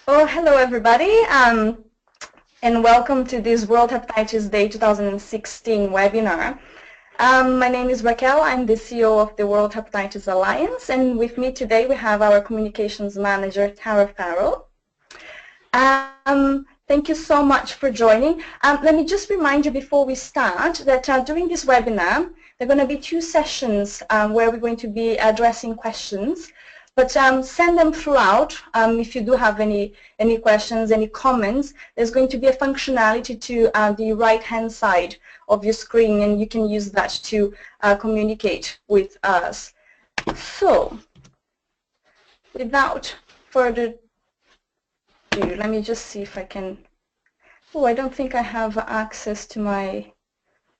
Oh, hello everybody, and welcome to this World Hepatitis Day 2016 webinar. My name is Raquel. I'm the CEO of the World Hepatitis Alliance, and with me today we have our communications manager, Tara Farrell. Thank you so much for joining. Let me just remind you before we start that during this webinar, there are going to be two sessions where we're going to be addressing questions. But send them throughout. If you do have any questions, any comments, there's going to be a functionality to the right-hand side of your screen, and you can use that to communicate with us. So, without further ado, let me just see if I can. Oh, I don't think I have access to my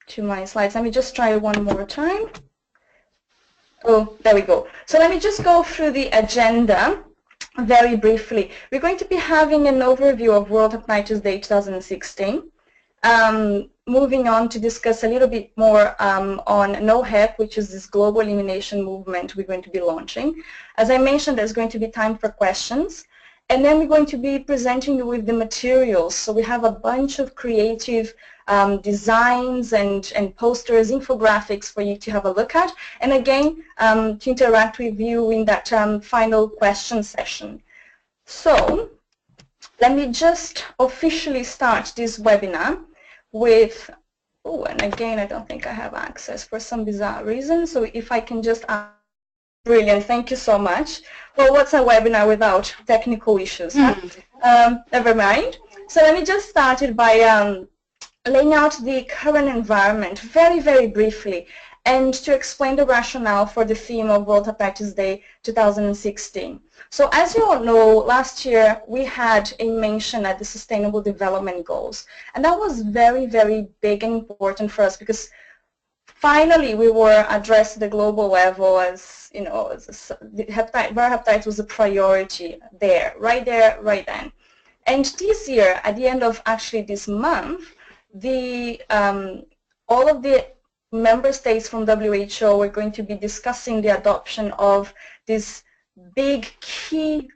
slides. Let me just try one more time. Oh, there we go. So let me just go through the agenda very briefly. We're going to be having an overview of World Hepatitis Day 2016. Moving on to discuss a little bit more on NOhep, which is this global elimination movement we're going to be launching. As I mentioned, there's going to be time for questions. And then we're going to be presenting you with the materials. So we have a bunch of creative designs and posters, infographics for you to have a look at. And again, to interact with you in that final question session. So let me just officially start this webinar with, oh, and again, I don't think I have access for some bizarre reason. So if I can just brilliant, thank you so much. Well, what's a webinar without technical issues? Huh? Never mind. So let me just start it by laying out the current environment very, very briefly, and to explain the rationale for the theme of World Hepatitis Day 2016. So as you all know, last year we had a mention at the Sustainable Development Goals, and that was very, very big and important for us because finally, we were addressed at the global level as, you know, viral hepatitis was a priority there, right then. And this year, at the end of actually this month, all of the member states from WHO are going to be discussing the adoption of this big key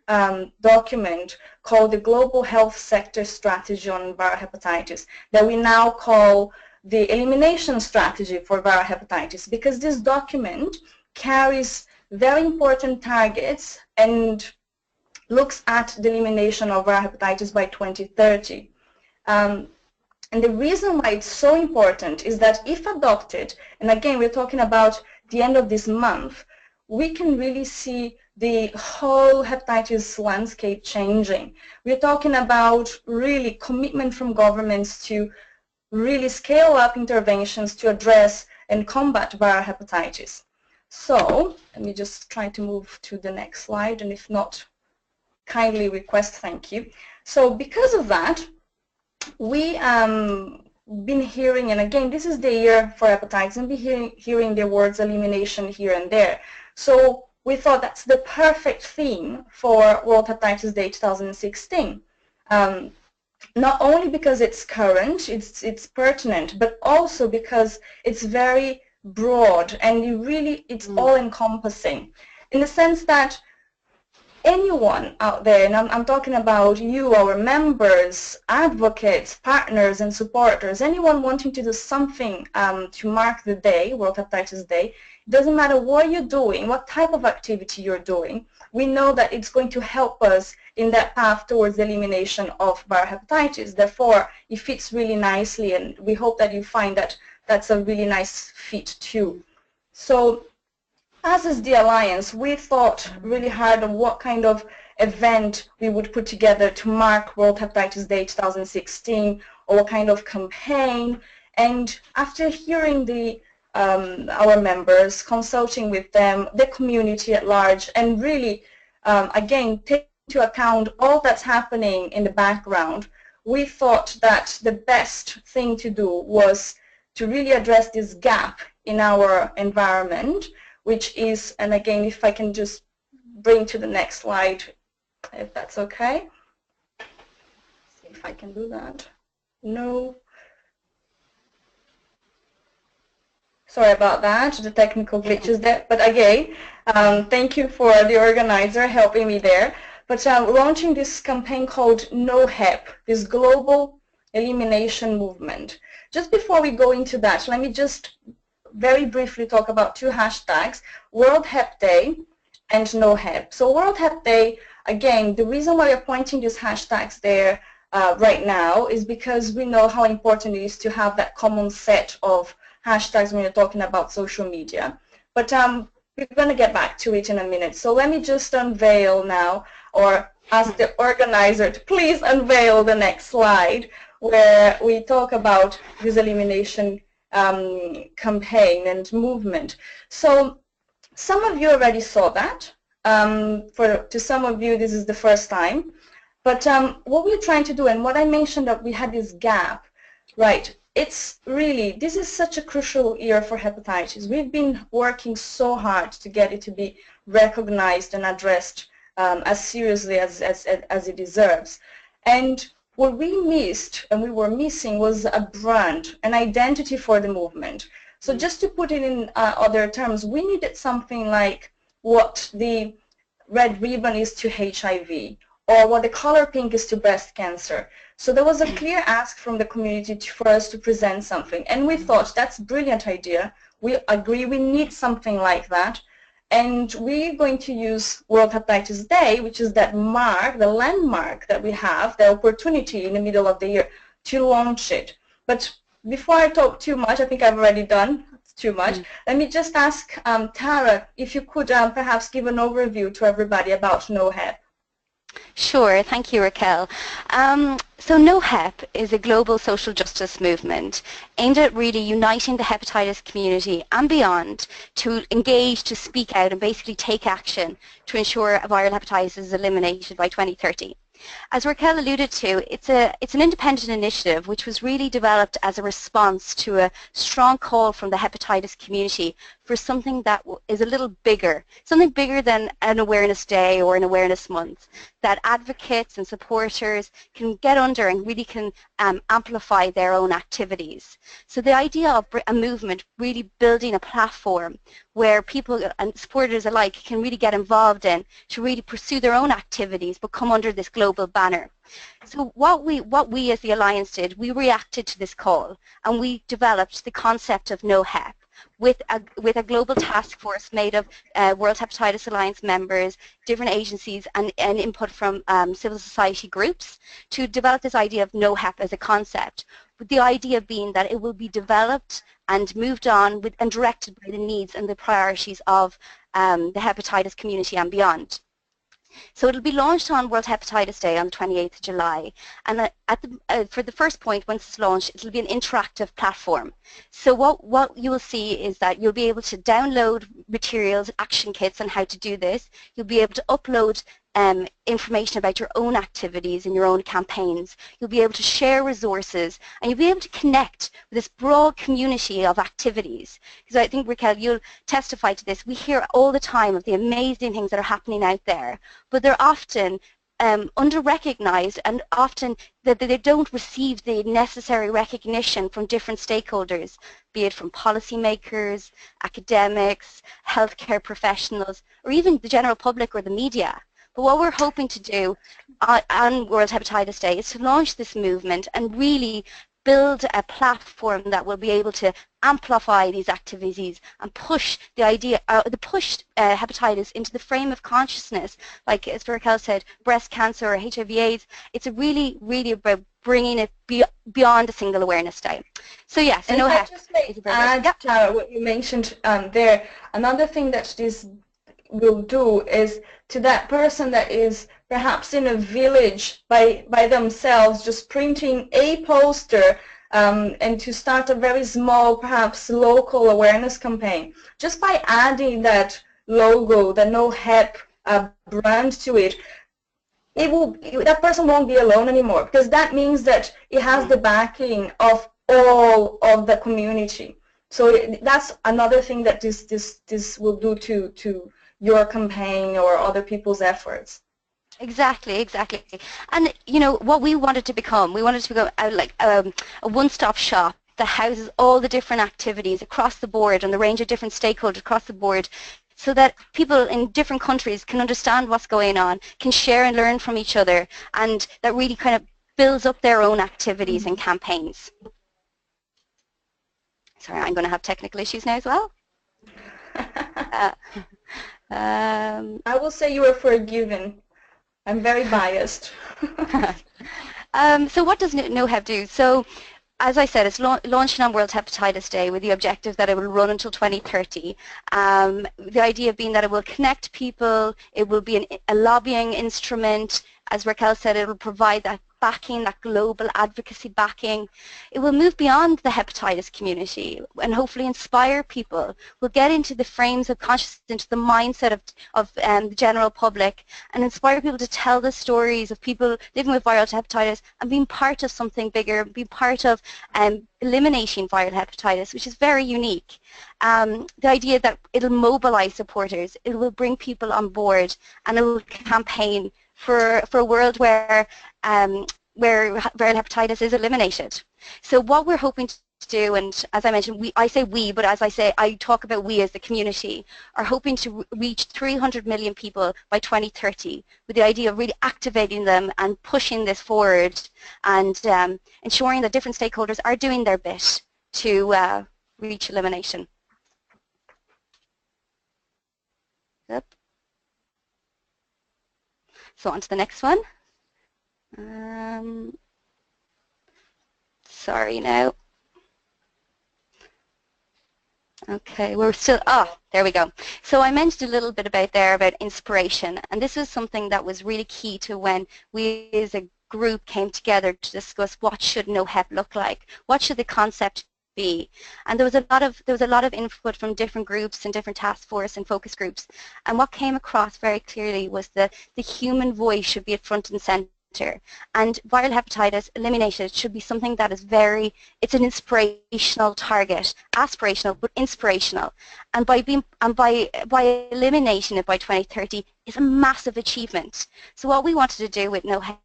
document called the Global Health Sector Strategy on Viral Hepatitis that we now call the Elimination Strategy for Viral Hepatitis, because this document carries very important targets and looks at the elimination of viral hepatitis by 2030. And the reason why it's so important is that if adopted, and again we're talking about the end of this month, we can really see the whole hepatitis landscape changing. We're talking about really commitment from governments to really scale up interventions to address and combat viral hepatitis. So let me just try to move to the next slide, and if not, kindly request thank you. So because of that, we been hearing, and again, this is the year for hepatitis, and be hearing the words elimination here and there. So we thought that's the perfect theme for World Hepatitis Day 2016. Not only because it's current, it's pertinent, but also because it's very broad and it's all-encompassing in the sense that anyone out there, and I'm talking about you, our members, advocates, partners, and supporters, anyone wanting to do something to mark the day, World Hepatitis Day, it doesn't matter what you're doing, what type of activity you're doing, we know that it's going to help us in that path towards the elimination of viral hepatitis. Therefore, it fits really nicely, and we hope that you find that that's a really nice fit too. So, as is the Alliance, we thought really hard on what kind of event we would put together to mark World Hepatitis Day 2016, or what kind of campaign. And after hearing our members, consulting with them, the community at large, and really, again, taking into account all that's happening in the background, we thought that the best thing to do was to really address this gap in our environment, which is, and again, if I can just bring to the next slide, if that's okay. See if I can do that. No. Sorry about that, the technical glitches there. But again, thank you for the organizer helping me there. but launching this campaign called NOhep, this global elimination movement. Just before we go into that, let me just very briefly talk about two hashtags, World Hep Day and NOhep. So World Hep Day, again, the reason why we're pointing these hashtags there right now is because we know how important it is to have that common set of hashtags when you're talking about social media. But we're going to get back to it in a minute. So let me just unveil now, or ask the organizer to please unveil the next slide, where we talk about this elimination campaign and movement. So some of you already saw that. To some of you, this is the first time. But what we're trying to do, and what I mentioned that we had this gap, right? It's really, this is such a crucial year for hepatitis. We've been working so hard to get it to be recognized and addressed as seriously as it deserves. And what we missed, and we were missing, was a brand, an identity for the movement. So just to put it in other terms, we needed something like what the red ribbon is to HIV, or what the color pink is to breast cancer. So there was a clear ask from the community for us to present something. And we thought, that's a brilliant idea. We agree we need something like that. And we're going to use World Hepatitis Day, which is that mark, the landmark that we have, the opportunity in the middle of the year to launch it. But before I talk too much, I think I've already done too much. Let me just ask Tara if you could perhaps give an overview to everybody about NOhep. Sure, thank you, Raquel. So NOhep is a global social justice movement aimed at really uniting the hepatitis community and beyond to engage, to speak out and basically take action to ensure viral hepatitis is eliminated by 2030. As Raquel alluded to, it's an independent initiative which was really developed as a response to a strong call from the hepatitis community for something that is a little bigger, something bigger than an awareness day or an awareness month, that advocates and supporters can get under and really can amplify their own activities. So the idea of a movement really building a platform where people and supporters alike can really get involved in to really pursue their own activities but come under this global banner. So what we as the Alliance did, we reacted to this call and we developed the concept of NOhep with a global task force made of World Hepatitis Alliance members, different agencies and input from civil society groups to develop this idea of NOhep as a concept, with the idea being that it will be developed and moved on with and directed by the needs and the priorities of the hepatitis community and beyond. So it will be launched on World Hepatitis Day on the 28th of July, and for the first point, once it's launched, it will be an interactive platform. So what you will see is that you'll be able to download materials, action kits on how to do this. You'll be able to upload information about your own activities and your own campaigns. You'll be able to share resources and you'll be able to connect with this broad community of activities. Because I think, Raquel, you'll testify to this. We hear all the time of the amazing things that are happening out there, but they're often under-recognized and often that they don't receive the necessary recognition from different stakeholders, be it from policymakers, academics, healthcare professionals, or even the general public or the media. But what we're hoping to do on World Hepatitis Day is to launch this movement and really build a platform that will be able to amplify these activities and push the idea, hepatitis into the frame of consciousness. Like as Raquel said, breast cancer or HIV/AIDS, it's really, really about bringing it beyond a single awareness day. So yes, and NOhep. If I just may add, Tara, what you mentioned there, another thing that this will do is to that person that is perhaps in a village by themselves, just printing a poster and to start a very small, perhaps local awareness campaign. Just by adding that logo, the NOhep brand to it, that person won't be alone anymore, because that means that it has the backing of all of the community. So that's another thing that this will do to your campaign or other people's efforts. Exactly. And you know what we wanted to become? We wanted to become like a one-stop shop that houses all the different activities across the board and the range of different stakeholders across the board so that people in different countries can understand what's going on, can share and learn from each other, and that really kind of builds up their own activities and campaigns. Sorry, I'm going to have technical issues now as well. I will say you are forgiven. I'm very biased. So what does NOHAB do? So, as I said, it's launching on World Hepatitis Day with the objective that it will run until 2030. The idea being that it will connect people, it will be a lobbying instrument. As Raquel said, it will provide that backing, that global advocacy backing. It will move beyond the hepatitis community and hopefully inspire people. We'll get into the frames of consciousness, into the mindset of the general public, and inspire people to tell the stories of people living with viral hepatitis and being part of something bigger, being part of eliminating viral hepatitis, which is very unique. The idea that it'll mobilize supporters, it will bring people on board, and it will campaign for a world where viral hepatitis is eliminated. So what we're hoping to do, and as I mentioned, I say we, but as I say, I talk about we as the community, are hoping to reach 300 million people by 2030 with the idea of really activating them and pushing this forward and ensuring that different stakeholders are doing their bit to reach elimination. Yep. So on to the next one. Sorry now. Okay, we're still, there we go. So I mentioned a little bit about inspiration, and this is something that was really key to when we as a group came together to discuss what should NOHEP look like, what should the concept be. And there was a lot of input from different groups and different task force and focus groups, and what came across very clearly was that the human voice should be at front and center. And viral hepatitis elimination should be something that is it's an inspirational target, aspirational but inspirational. And by eliminating it by 2030 is a massive achievement. So what we wanted to do with NOHEP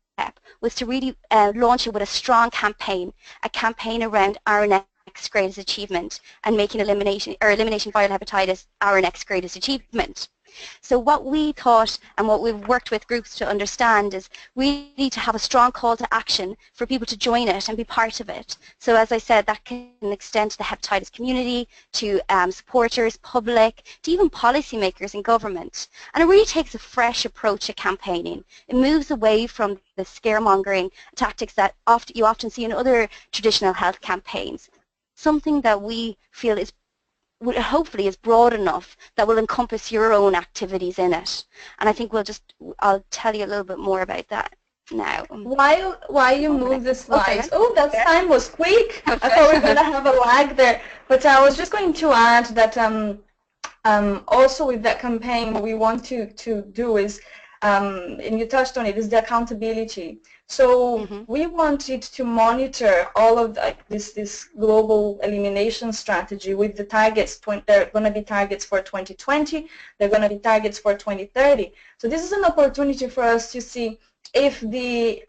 was to really launch it with a strong campaign, a campaign around our next greatest achievement and making elimination viral hepatitis our next greatest achievement. So what we thought and what we've worked with groups to understand is we need to have a strong call to action for people to join it and be part of it. So as I said, that can extend to the hepatitis community, to supporters, public, to even policymakers in government. And it really takes a fresh approach to campaigning. It moves away from the scaremongering tactics that you often see in other traditional health campaigns. Something that we feel hopefully is broad enough that will encompass your own activities in it. And I think I'll tell you a little bit more about that now. While you move the slides, oh, that time was quick. I thought we were going to have a lag there. But I was just going to add that also with that campaign, what we want to do is, and you touched on it, is the accountability. So we wanted to monitor all of this global elimination strategy with the targets. There are going to be targets for 2020. There are going to be targets for 2030. So this is an opportunity for us to see if the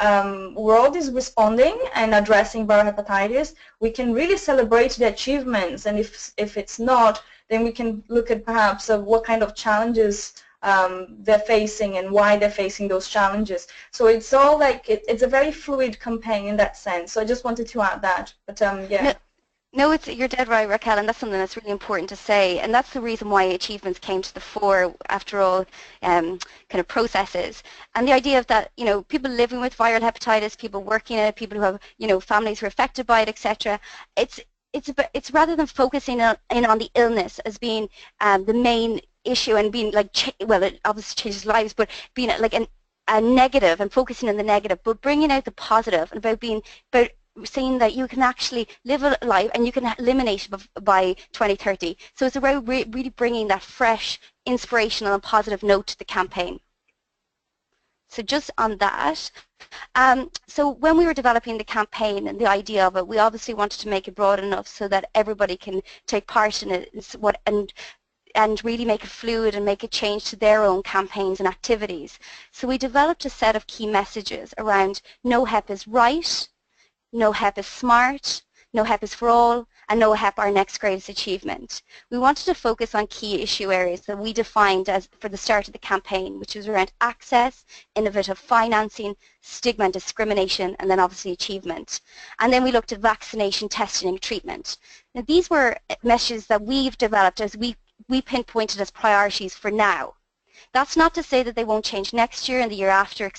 world is responding and addressing viral hepatitis. We can really celebrate the achievements, and if it's not, then we can look at perhaps what kind of challenges they're facing and why they're facing those challenges. So it's all like, it's a very fluid campaign in that sense. So I just wanted to add that. But yeah. No, you're dead right, Raquel, and that's something that's really important to say. And that's the reason why achievements came to the fore after all kind of processes. And the idea of that, people living with viral hepatitis, people working in it, people who have, families who are affected by it, etc. It's rather than focusing in on the illness as being the main issue and being like, well, it obviously changes lives, but being like a negative and focusing on the negative, but bringing out the positive and about saying that you can actually live a life and you can eliminate by 2030. So it's about really bringing that fresh, inspirational and positive note to the campaign. So just on that, so when we were developing the campaign and the idea of it, we obviously wanted to make it broad enough so that everybody can take part in it and really make it fluid and make it change to their own campaigns and activities. So we developed a set of key messages around NOHEP is right, NOHEP is smart, NOHEP is for all, and NOHEP, our next greatest achievement. We wanted to focus on key issue areas that we defined as for the start of the campaign, which was around access, innovative financing, stigma and discrimination, and then obviously achievement. And then we looked at vaccination, testing and treatment. Now these were messages that we've developed as we pinpointed as priorities for now. That's not to say that they won't change next year and the year after,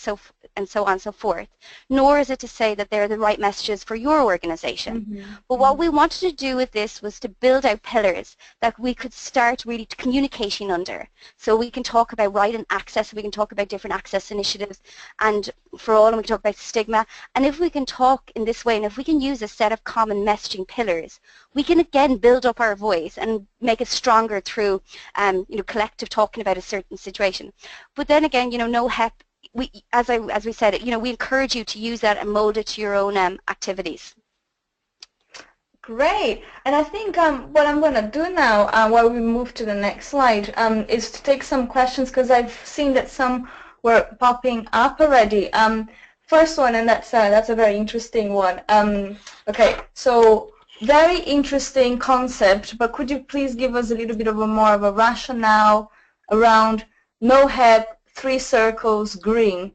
and so on and so forth, nor is it to say that they're the right messages for your organization. But what we wanted to do with this was to build out pillars that we could start really communicating under. So we can talk about right and access, we can talk about different access initiatives and for all, and we can talk about stigma. And if we can talk in this way, and if we can use a set of common messaging pillars, we can again build up our voice and make it stronger through collective talking about a certain situation. But then again, NOHEP, as we said, we encourage you to use that and mold it to your own activities. Great. And I think what I'm going to do now, while we move to the next slide, is to take some questions, because I've seen that some were popping up already. First one, and that's a very interesting one. Okay, so very interesting concept, but could you please give us a little bit of more of a rationale around NOHEP, 3 circles, green?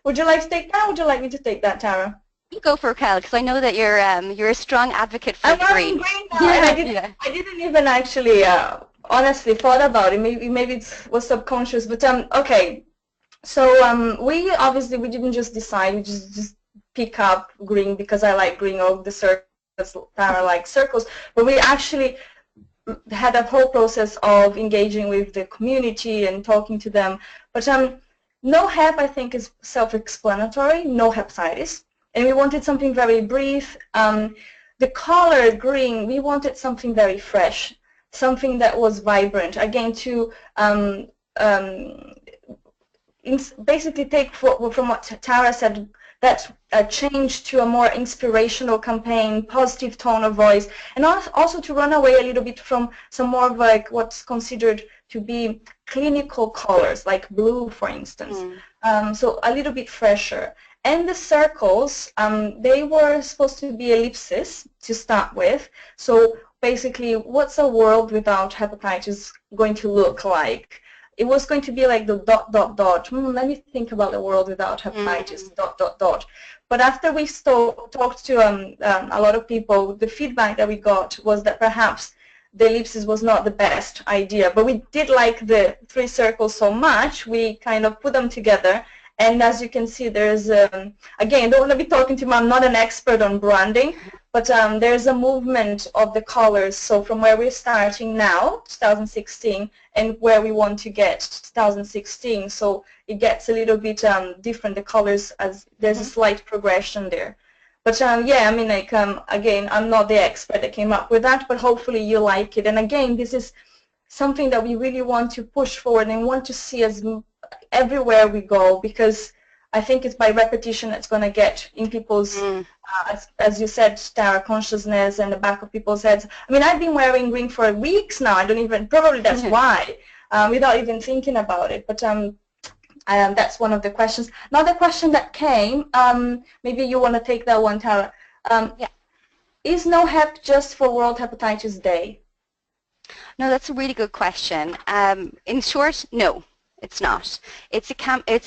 Would you like to take that, or would you like me to take that, Tara? You go for Raquel, because I know that you're a strong advocate for green. Green now, and I didn't even actually honestly thought about it. Maybe it was subconscious, but okay. So we didn't just decide. We just pick up green because I like green, or the circles, Tara likes circles. But we actually had a whole process of engaging with the community and talking to them. But NOHEP, I think, is self-explanatory. No hepatitis. And we wanted something very brief. The color green, we wanted something very fresh, something that was vibrant. Again, to basically take from what Tara said, that change to a more inspirational campaign, positive tone of voice, and also to run away a little bit from some more of like what's considered to be clinical colors, like blue, for instance. So a little bit fresher. And the circles, they were supposed to be ellipses to start with. So basically, what's a world without hepatitis going to look like? It was going to be like the ... Let me think about the world without hepatitis, ... But after we talked to a lot of people, the feedback that we got was that perhaps the ellipses was not the best idea. But we did like the 3 circles so much, we kind of put them together. And as you can see, there's, again, I don't want to be talking to you, I'm not an expert on branding, but there's a movement of the colors. So from where we're starting now, 2016, and where we want to get 2016, so it gets a little bit different, the colors, as there's a slight progression there. But yeah, I mean, like, again, I'm not the expert that came up with that, but hopefully you like it. And again, this is something that we really want to push forward and want to see as everywhere we go, because I think it's by repetition that's going to get in people's, as you said, Tara, consciousness and the back of people's heads. I mean, I've been wearing green for weeks now. I don't even, probably that's why, without even thinking about it. But that's one of the questions. Another question that came, maybe you want to take that one, Tara. Yeah. Is NOHEP just for World Hepatitis Day? No, that's a really good question. In short, no. It's not. It's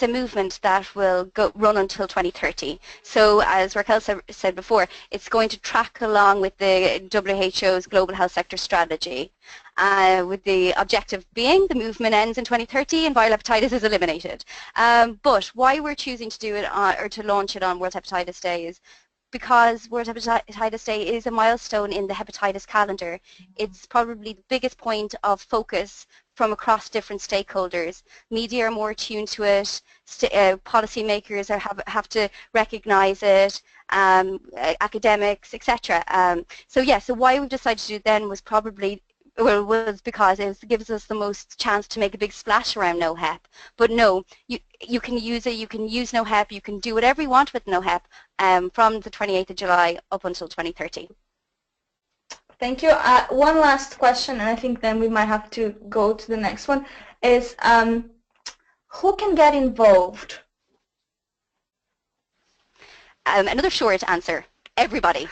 a movement that will run until 2030. So as Raquel said before, it's going to track along with the WHO's Global Health Sector Strategy, with the objective being the movement ends in 2030 and viral hepatitis is eliminated. But why we're choosing to do it or to launch it on World Hepatitis Day is because World Hepatitis Day is a milestone in the hepatitis calendar. It's probably the biggest point of focus from across different stakeholders. Media are more attuned to it, policymakers have to recognize it, academics, etc. So yeah, so why we've decided to do it then was probably, well, was because it gives us the most chance to make a big splash around NOHEP. But no, you can use it, you can use NOHEP, you can do whatever you want with NOHEP from the 28th of July up until 2030. Thank you. One last question, and I think then we might have to go to the next one, is who can get involved? Another short answer. everybody.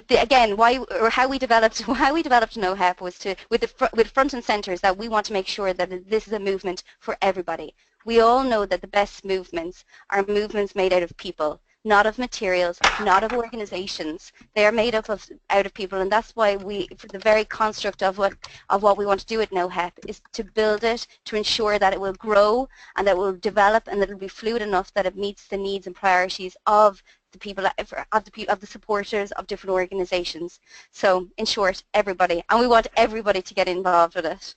Again, why or how we developed NOhep was to with front and center is that we want to make sure that this is a movement for everybody. We all know that the best movements are movements made out of people, not of materials, not of organizations. They are made up of out of people, and that's why we, for the very construct of what we want to do at NOhep, is to build it, to ensure that it will grow and that it will develop and that it will be fluid enough that it meets the needs and priorities of the people, of the supporters of different organizations. So, in short, everybody, and we want everybody to get involved with it.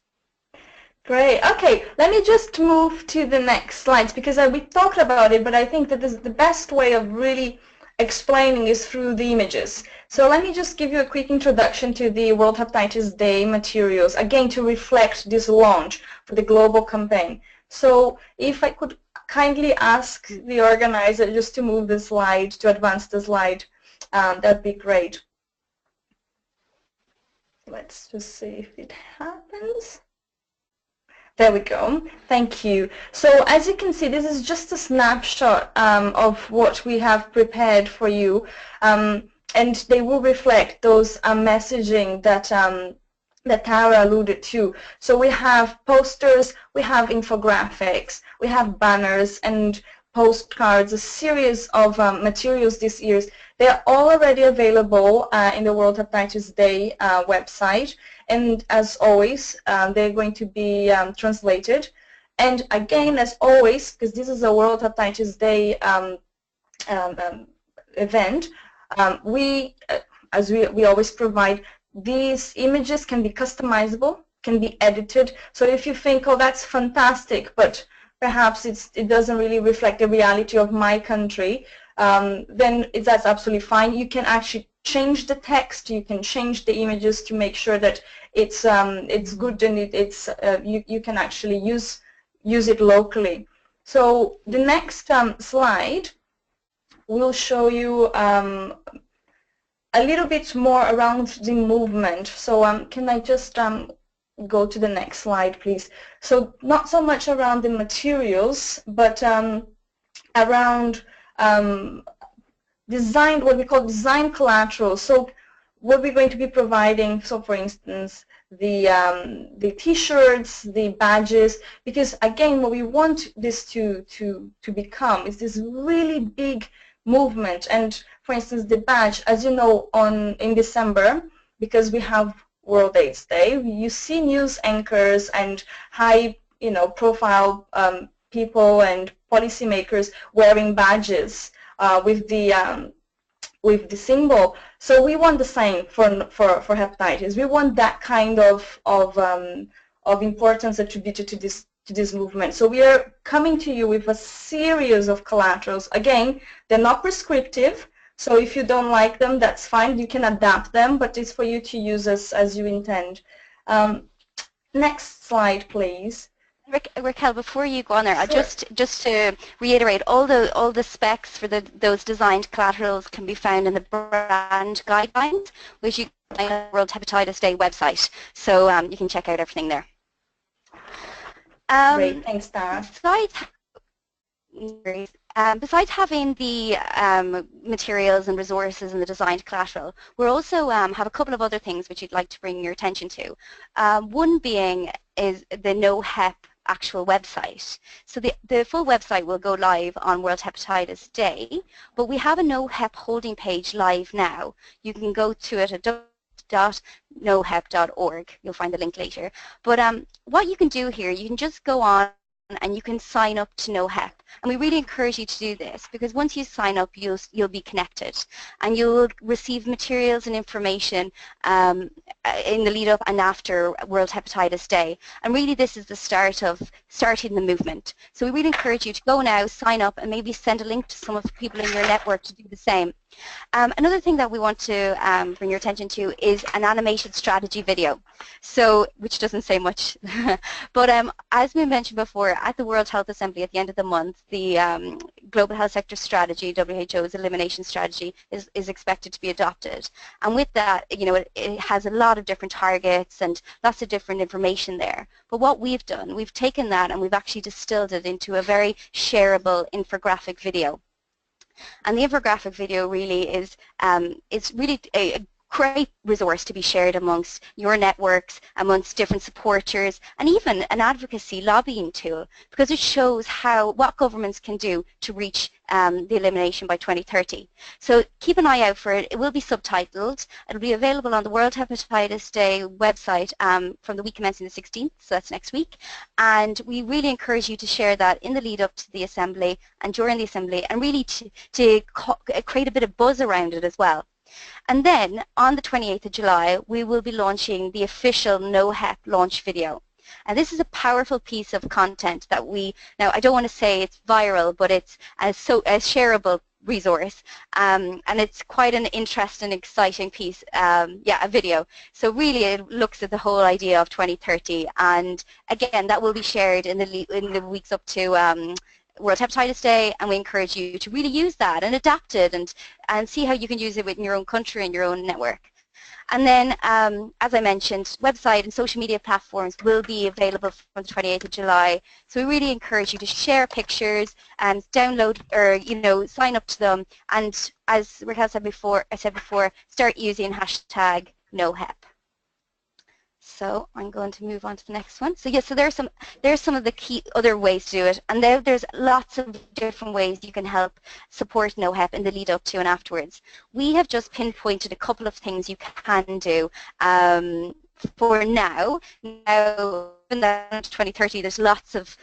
Great. Okay, let me just move to the next slides because we talked about it, but I think that the best way of really explaining is through the images. So let me just give you a quick introduction to the World Hepatitis Day materials, again to reflect this launch for the global campaign. So if I could kindly ask the organizer just to move the slide, to advance the slide, that'd be great. Let's just see if it happens. There we go. Thank you. So as you can see, this is just a snapshot of what we have prepared for you, and they will reflect those messaging that that Tara alluded to. So we have posters, we have infographics, we have banners and postcards, a series of materials this year. They are all already available in the World Hepatitis Day website, and as always, they're going to be translated. And again, as always, because this is a World Hepatitis Day event, as we always provide, these images can be customizable, can be edited. So if you think, oh, that's fantastic, but perhaps it doesn't really reflect the reality of my country, then that's absolutely fine. You can actually change the text, you can change the images to make sure that it's good and you can actually use it locally. So the next slide will show you a little bit more around the movement. So can I just go to the next slide, please? So not so much around the materials, but around design, what we call design collateral. So what we're going to be providing, so for instance, the t-shirts, the badges, because again, what we want this to become is this really big movement. And for instance, the badge, as you know, in December, because we have World AIDS Day, you see news anchors and high, profile people and policymakers wearing badges with the symbol. So we want the same for hepatitis. We want that kind of importance attributed to this movement. So we are coming to you with a series of collaterals. Again, they're not prescriptive. So if you don't like them, that's fine. You can adapt them, but it's for you to use as you intend. Next slide, please. Raquel, before you go on there, sure. just to reiterate, all the specs for those designed collaterals can be found in the brand guidelines, which you can find on the World Hepatitis Day website. So you can check out everything there. Great, thanks, Tara. Besides having the materials and resources and the designed collateral, we also have a couple of other things which you'd like to bring your attention to. One being is the NOhep actual website. So the full website will go live on World Hepatitis Day, but we have a NOhep holding page live now. You can go to it at .nohep.org. You'll find the link later. But what you can do here, you can just go on and you can sign up to NOhep. And we really encourage you to do this because once you sign up, you'll be connected and you'll receive materials and information in the lead up and after World Hepatitis Day. And really this is the start of starting the movement. So we really encourage you to go now, sign up, and maybe send a link to some of the people in your network to do the same. Another thing that we want to bring your attention to is an animated strategy video, so which doesn't say much. But as we mentioned before, at the World Health Assembly at the end of the month, the Global Health Sector Strategy, WHO's Elimination Strategy, is expected to be adopted. And with that, it has a lot of different targets and lots of different information there. But what we've done, we've taken that and we've actually distilled it into a very shareable infographic video. And the infographic video really is it's really a great resource to be shared amongst your networks, amongst different supporters, and even an advocacy lobbying tool, because it shows what governments can do to reach the elimination by 2030. So keep an eye out for it. It will be subtitled. It will be available on the World Hepatitis Day website from the week commencing the 16th, so that's next week. And we really encourage you to share that in the lead up to the Assembly and during the Assembly, and really to create a bit of buzz around it as well. And then on the 28th of July, we will be launching the official NOhep launch video. And this is a powerful piece of content that now I don't want to say it's viral, but it's a shareable resource, and it's quite an interesting, exciting piece, a video. So really it looks at the whole idea of 2030, and again, that will be shared in the weeks up to World Hepatitis Day, and we encourage you to really use that and adapt it and see how you can use it within your own country and your own network. And then, as I mentioned, website and social media platforms will be available from the 28th of July. So we really encourage you to share pictures and download or, sign up to them. And as Raquel said before, start using hashtag NOhep. So I'm going to move on to the next one. So yes, so there's some of the key other ways to do it, and there's lots of different ways you can help support NOhep in the lead up to and afterwards. We have just pinpointed a couple of things you can do for now. Now, in the 2030, there's lots of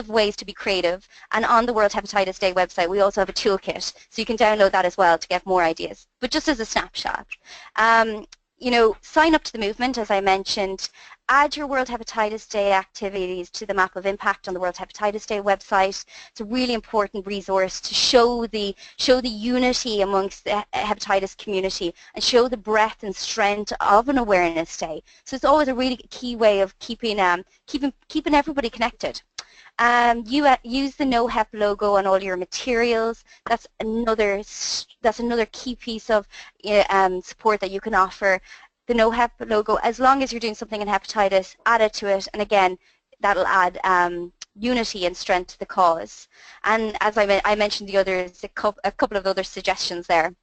ways to be creative, and on the World Hepatitis Day website, we also have a toolkit, so you can download that as well to get more ideas. But just as a snapshot. Sign up to the movement, as I mentioned. Add your World Hepatitis Day activities to the map of impact on the World Hepatitis Day website. It's a really important resource to show the unity amongst the hepatitis community and show the breadth and strength of an awareness day. So it's always a really key way of keeping everybody connected. Use the NOhep logo on all your materials. That's another key piece of support that you can offer. The NOhep logo, as long as you're doing something in hepatitis, add it to it, and again, that'll add unity and strength to the cause. And as I mentioned the others, a couple of other suggestions there.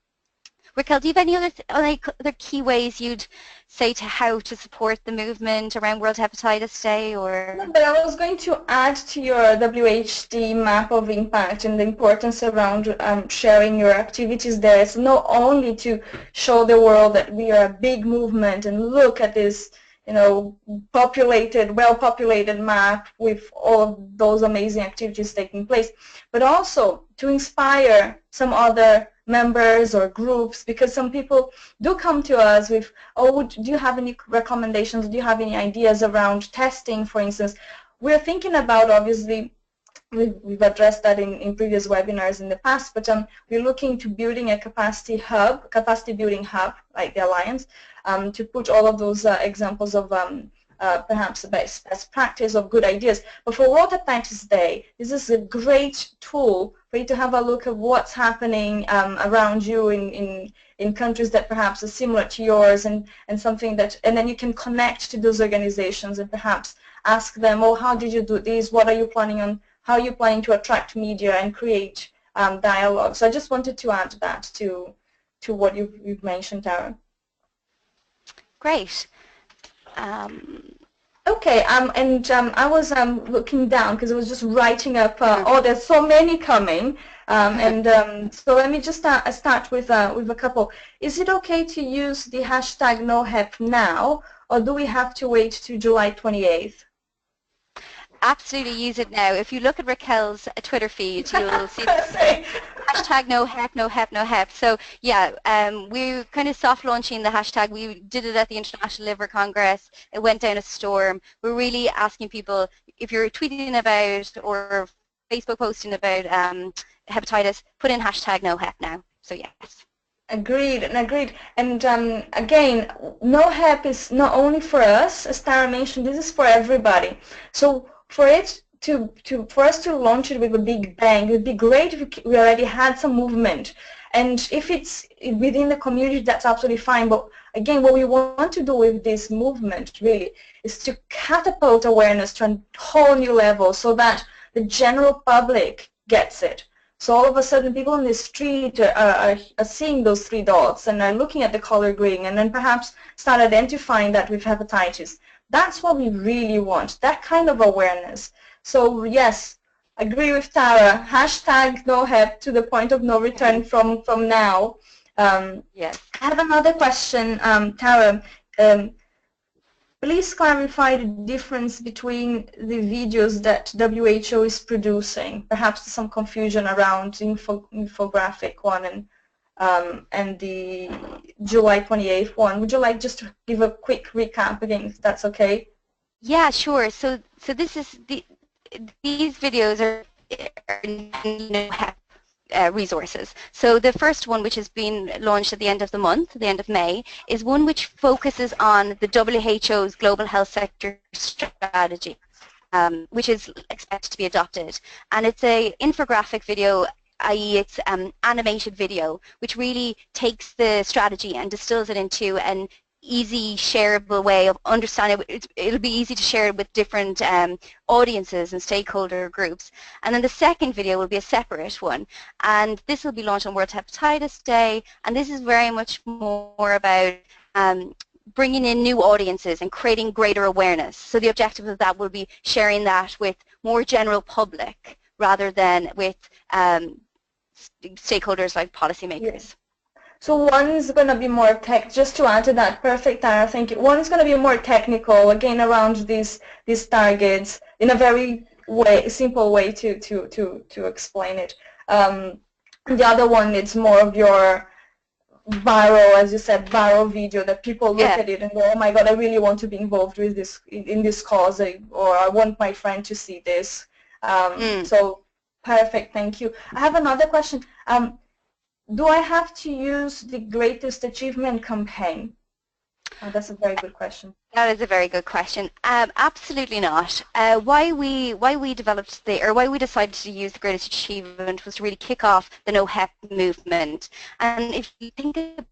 Raquel, do you have any other key ways you'd say to how to support the movement around World Hepatitis Day? Or? No, but I was going to add to your WHD map of impact and the importance around sharing your activities there. It's not only to show the world that we are a big movement and look at this, well-populated map with all of those amazing activities taking place, but also to inspire some other members or groups, because some people do come to us with, do you have any recommendations, do you have any ideas around testing, for instance? We're thinking about, obviously, we've addressed that in previous webinars in the past, but we're looking to building a capacity building hub, like the Alliance, to put all of those examples of perhaps the best practice of good ideas. But for World Hepatitis Day, this is a great tool for you to have a look at what's happening around you in countries that perhaps are similar to yours, and something that, and then you can connect to those organizations and perhaps ask them, how did you do this? What are you planning on? How are you planning to attract media and create dialogue? So I just wanted to add that to what you've mentioned, Tara. Great. Okay, I was looking down because I was just writing up. There's so many coming, so let me just start with a couple. Is it okay to use the hashtag NOhep now, or do we have to wait to July 28th? Absolutely, use it now. If you look at Raquel's Twitter feed, you'll see the hashtag NOhep, NOhep, NOhep. So yeah, we're kind of soft launching the hashtag. We did it at the International Liver Congress. It went down a storm. We're really asking people, if you're tweeting about or Facebook posting about hepatitis, put in hashtag NOhep now. So yes. Agreed. And again, NOhep is not only for us, as Tara mentioned, this is for everybody. So for us to launch it with a big bang, it would be great if we already had some movement. And if it's within the community, that's absolutely fine. But again, what we want to do with this movement really is to catapult awareness to a whole new level so that the general public gets it. So all of a sudden, people on the street are seeing those three dots and are looking at the color green, and then perhaps start identifying that with hepatitis. That's what we really want, that kind of awareness. So yes, agree with Tara. Hashtag NOhep to the point of no return from now. Yes. I have another question, Tara. Please clarify the difference between the videos that WHO is producing. Perhaps some confusion around the infographic one and the July 28th one. Would you like just to give a quick recap again, if that's okay? Yeah, sure. So this is these videos are resources. So the first one, which has been launched at the end of the month, the end of May, is one which focuses on the WHO's Global Health Sector Strategy, which is expected to be adopted. And it's a infographic video, i.e. it's animated video, which really takes the strategy and distills it into an easy shareable way of understanding. It'll be easy to share it with different audiences and stakeholder groups. And then the second video will be a separate one, and this will be launched on World Hepatitis Day, and this is very much more about bringing in new audiences and creating greater awareness. So the objective of that will be sharing that with more general public rather than with stakeholders like policymakers. Yes. So one's going to be more just to add to that, perfect, Tara, thank you. One is going to be more technical, again, around these targets in a very simple way to explain it. The other one, it's more of your viral, as you said, viral video that people look at it and go, oh my God, I really want to be involved with this in this cause, or I want my friend to see this. So perfect, thank you. I have another question. Do I have to use the Greatest Achievement campaign? Oh, that's a very good question. That is a very good question. Absolutely not. Why we developed why we decided to use the Greatest Achievement was to really kick off the NOhep movement. And if you think of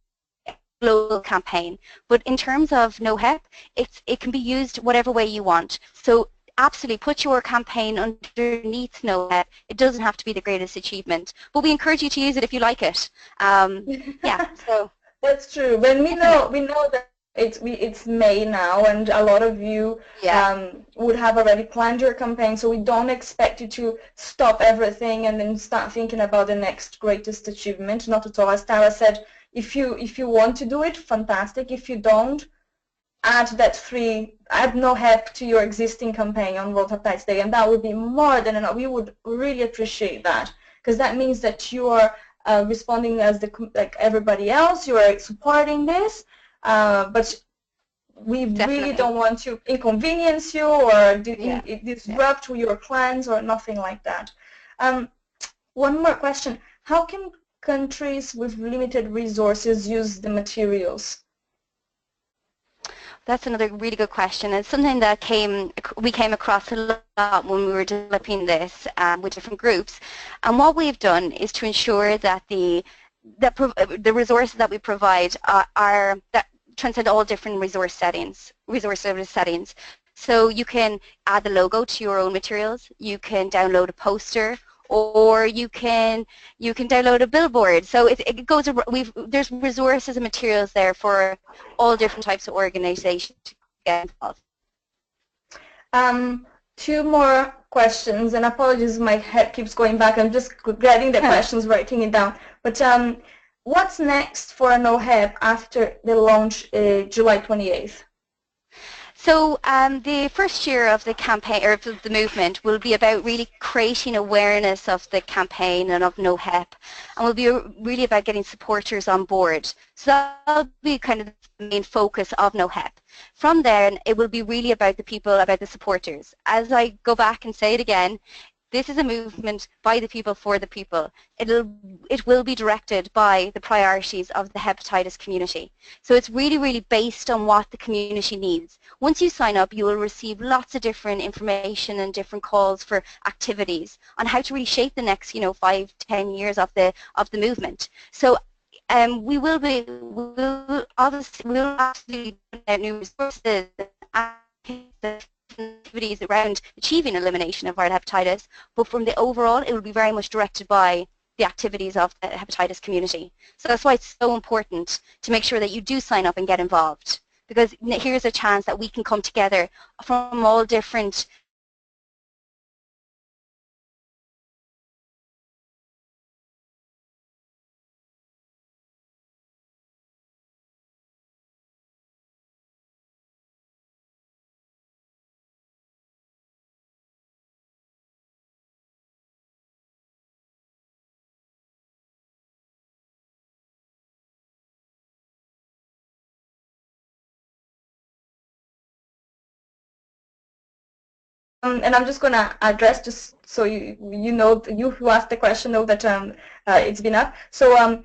a global campaign, but in terms of NOhep, it can be used whatever way you want. So absolutely, put your campaign underneath NOhep. It doesn't have to be the Greatest Achievement, but we encourage you to use it if you like it. Yeah, so that's true. When we know that it's May now, and a lot of you would have already planned your campaign, so we don't expect you to stop everything and then start thinking about the next Greatest Achievement. Not at all. As Tara said, if you want to do it, fantastic. If you don't, add NOhep to your existing campaign on World Hepatitis Day, and that would be more than enough. We would really appreciate that, because that means that you are responding as like everybody else. You are supporting this, but we really don't want to inconvenience you or disrupt your plans or nothing like that. One more question: how can countries with limited resources use the materials? That's another really good question, and something that we came across a lot when we were developing this with different groups. And what we've done is to ensure that the resources that we provide that transcend all different resource service settings. So you can add the logo to your own materials. You can download a poster, or you can download a billboard. So it goes. There's resources and materials there for all different types of organizations to get involved. Two more questions, and apologies, my head keeps going back. I'm just grabbing the questions, writing it down. But what's next for NOhep after the launch July 28th? So the first year of the campaign, or of the movement, will be about really creating awareness of the campaign and of NOhep, and will be really about getting supporters on board. So that'll be kind of the main focus of NOhep. From then, it will be really about the people, about the supporters. As I go back and say it again, this is a movement by the people for the people. It will be directed by the priorities of the hepatitis community. So it's really, really based on what the community needs. Once you sign up, you will receive lots of different information and different calls for activities on how to really shape the next, 5, 10 years of the movement. So we'll absolutely put out new resources and activities around achieving elimination of viral hepatitis, but from the overall, it will be very much directed by the activities of the hepatitis community. So that's why it's so important to make sure that you do sign up and get involved, because here's a chance that we can come together from all different and I'm just going to address, just so you know, you who asked the question know that it's been up. So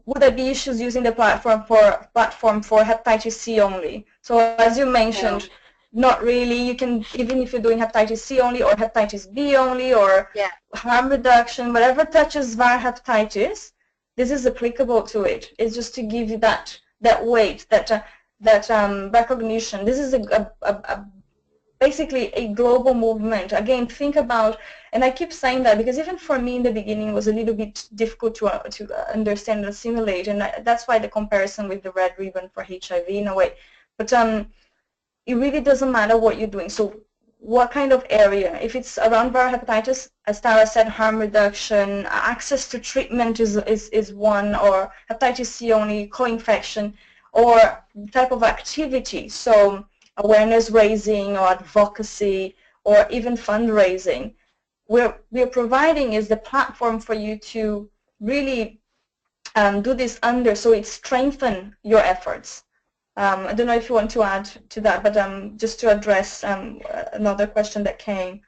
would there be issues using the platform for hepatitis C only? So as you mentioned, not really. You can, even if you're doing hepatitis C only or hepatitis B only or harm reduction, whatever touches viral hepatitis, this is applicable to it. It's just to give you that weight, that recognition. This is basically a global movement. Again, think about, and I keep saying that because even for me in the beginning it was a little bit difficult to understand and assimilate, and that's why the comparison with the red ribbon for HIV in a way. But it really doesn't matter what you're doing. So what kind of area? If it's around viral hepatitis, as Tara said, harm reduction, access to treatment is one, or hepatitis C only, co-infection, or type of activity. So awareness raising or advocacy or even fundraising. We're providing is the platform for you to really do this under, so it strengthens your efforts. I don't know if you want to add to that, but just to address another question that came.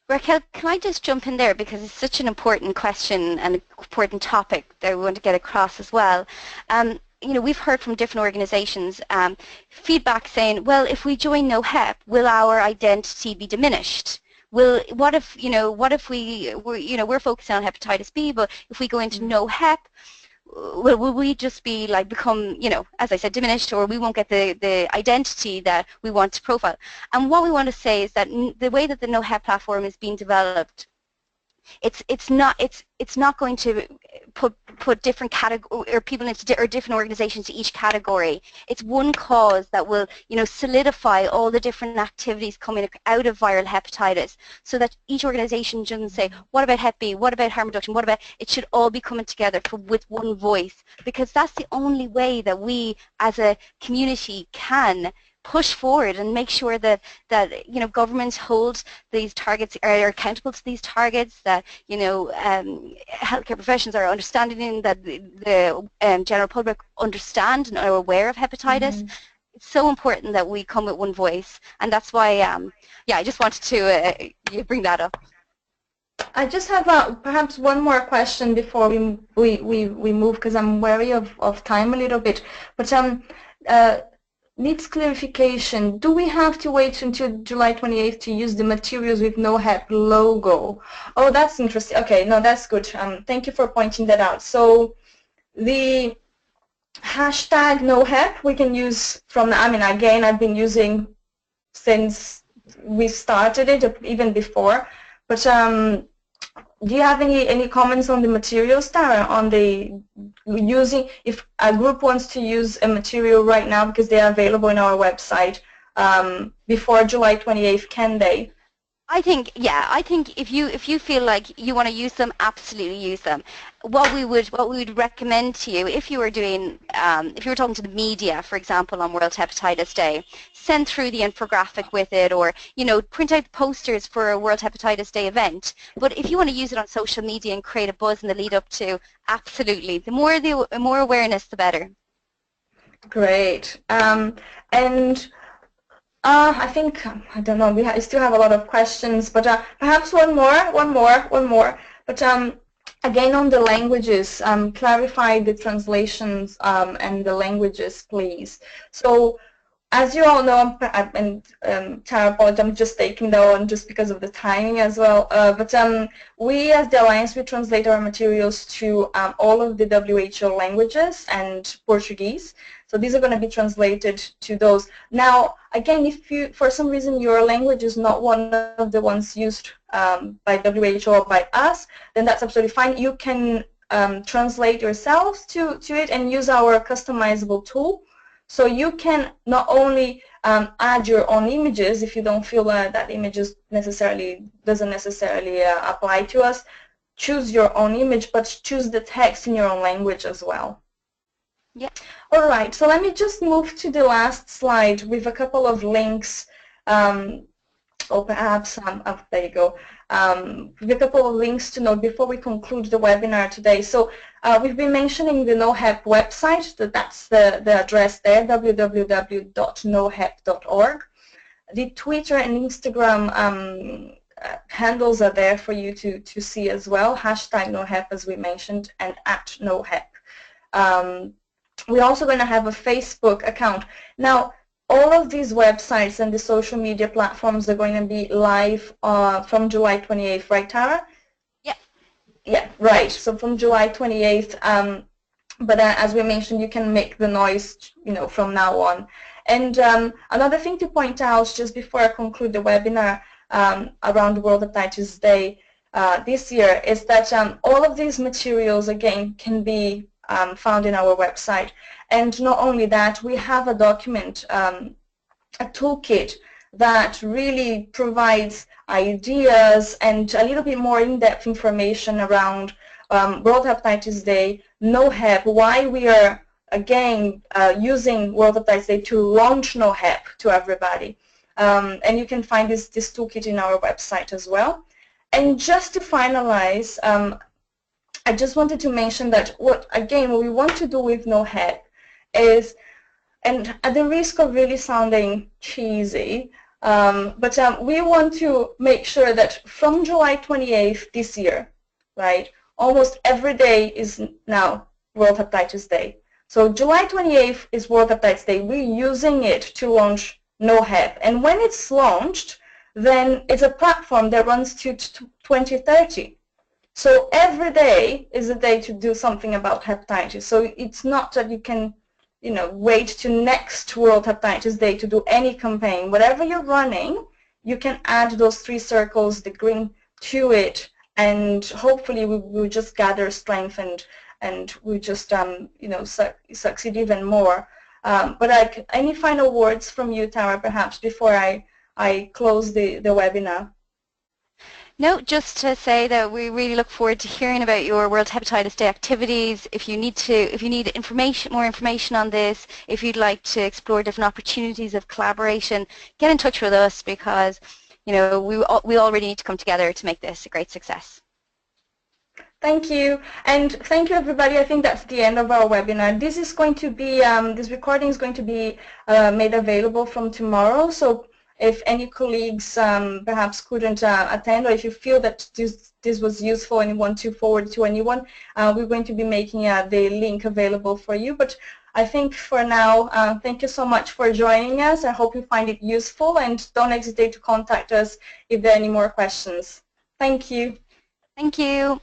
Raquel, can I just jump in there, because it's such an important question and an important topic that we want to get across as well. You know, we've heard from different organizations feedback saying, well, if we join NOhep, will our identity be diminished? What if we're focusing on hepatitis B, but if we go into NOhep, will we just be like become, you know, as I said, diminished, or we won't get the identity that we want to profile? And what we want to say is that the way that the NOhep platform is being developed, it's not going to put different category or people into or different organizations to each category. It's one cause that will, you know, solidify all the different activities coming out of viral hepatitis, so that each organization doesn't say, what about Hep B, what about harm reduction, what about, it should all be coming together with one voice, because that's the only way that we as a community can push forward and make sure that you know, governments hold these targets, are accountable to these targets, that, you know, healthcare professions are understanding, that the general public understand and are aware of hepatitis. It's so important that we come with one voice, and that's why yeah, I just wanted to bring that up. I just have perhaps one more question before we move, because I'm wary of time a little bit, but needs clarification. Do we have to wait until July 28th to use the materials with NOhep logo? Oh, that's interesting. Okay, no, that's good. Thank you for pointing that out. So the hashtag NOhep we can use from, I mean, again, I've been using since we started it, even before. But do you have any comments on the materials, Tara, on the using, if a group wants to use a material right now because they are available in our website before July 28th, can they? I think, yeah, I think if you feel like you want to use them, absolutely use them. What we would recommend to you, if you were doing, if you were talking to the media, for example, on World Hepatitis Day, send through the infographic with it, or, you know, print out the posters for a World Hepatitis Day event. But if you want to use it on social media and create a buzz in the lead up to, absolutely. The more awareness, the better. Great. And I think, I don't know, we still have a lot of questions, but perhaps one more. But again, on the languages, clarify the translations and the languages, please. So as you all know, Tara, apologies, I'm just taking that one just because of the timing as well. But we as the Alliance, we translate our materials to all of the WHO languages and Portuguese. So these are going to be translated to those. Now, again, if you, for some reason, your language is not one of the ones used by WHO or by us, then that's absolutely fine. You can translate yourselves to it and use our customizable tool. So you can not only add your own images if you don't feel that images doesn't necessarily apply to us. Choose your own image, but choose the text in your own language as well. Yeah. All right. So let me just move to the last slide with a couple of links. Or perhaps, there you go, with a couple of links to note before we conclude the webinar today. So we've been mentioning the NOhep website, that's the address there, www.nohep.org. The Twitter and Instagram handles are there for you to see as well, #NOhep as we mentioned, and @NOhep. We're also going to have a Facebook account. Now, all of these websites and the social media platforms are going to be live from July 28th, right, Tara? Yeah. Yeah, right. So from July 28th, but as we mentioned, you can make the noise, from now on. And another thing to point out, just before I conclude the webinar around World Hepatitis Day this year, is that all of these materials, again, can be found in our website. And not only that, we have a document, a toolkit that really provides ideas and a little bit more in-depth information around World Hepatitis Day, NOhep, why we are, again, using World Hepatitis Day to launch NOhep to everybody. And you can find this toolkit in our website as well. And just to finalize, I just wanted to mention that what we want to do with NOhep is, and at the risk of really sounding cheesy, but we want to make sure that from July 28th this year, right, almost every day is now World Hepatitis Day. So July 28th is World Hepatitis Day. We're using it to launch NOhep. And when it's launched, then it's a platform that runs to 2030. So every day is a day to do something about hepatitis. So it's not that you can, wait to next World Hepatitis Day to do any campaign. Whatever you're running, you can add those 3 circles, the green, to it, and hopefully we will just gather strength and we just, succeed even more. But any final words from you, Tara, perhaps, before I close the webinar? No, just to say that we really look forward to hearing about your World Hepatitis Day activities. If you need more information on this, if you'd like to explore different opportunities of collaboration, get in touch with us because, we all really need to come together to make this a great success. Thank you, and thank you everybody. I think that's the end of our webinar. This is going to be, this recording is going to be made available from tomorrow. So if any colleagues perhaps couldn't attend, or if you feel that this was useful and you want to forward to anyone, we're going to be making the link available for you. But I think for now, thank you so much for joining us. I hope you find it useful, and don't hesitate to contact us if there are any more questions. Thank you. Thank you.